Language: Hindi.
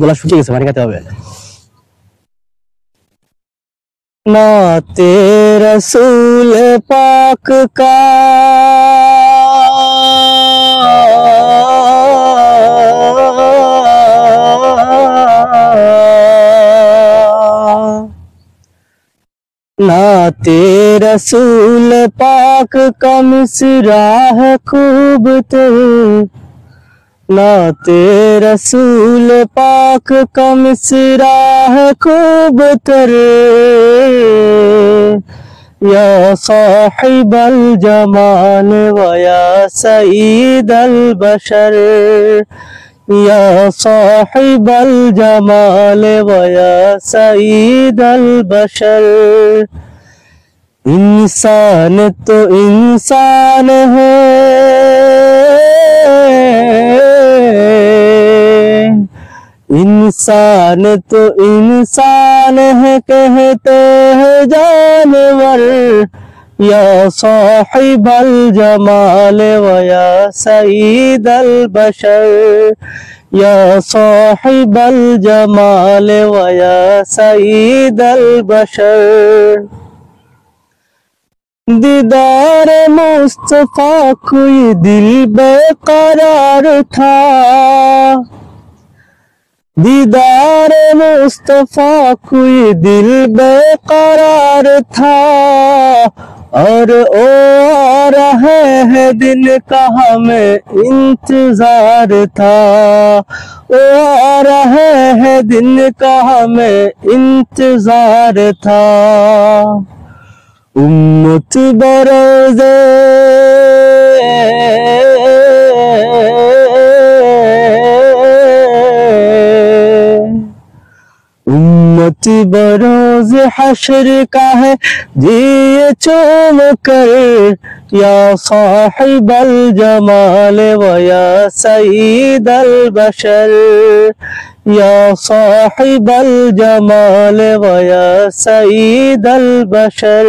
গলা শুকিয়ে গেছে, পানি খেতে হবে। नाते रसूल पाक का नाते रसूल पाक का मिसरा है खूब तेरे, नाते रसूल पाक का मिसरा है खूब तेरे, या साहिबल जमाल व या सईदल बशर, या साहिबल जमाल व या सईदल बशर। इंसान तो इंसान है, इंसान तो इंसान है कहते हैं जानवर, या साहिबल जमाल व या सईदल बशर, या साहिबल जमाल व या सईदल बशर। दीदार मुस्तफा कोई दिल बेकरार था, दीदार मुस्तफा कोई दिल बेकरार था, और ओ आ रहे हैं दिन का हमें इंतजार था, ओ आ रहे हैं दिन का हमें इंतजार था। उम्मत बरोज़े उम्मत बरोज़ हश्र का है जिए चूम कर, या साहिबल जमाल व या सईदल बशर, या साहिबल जमाल व या सईदल बशर।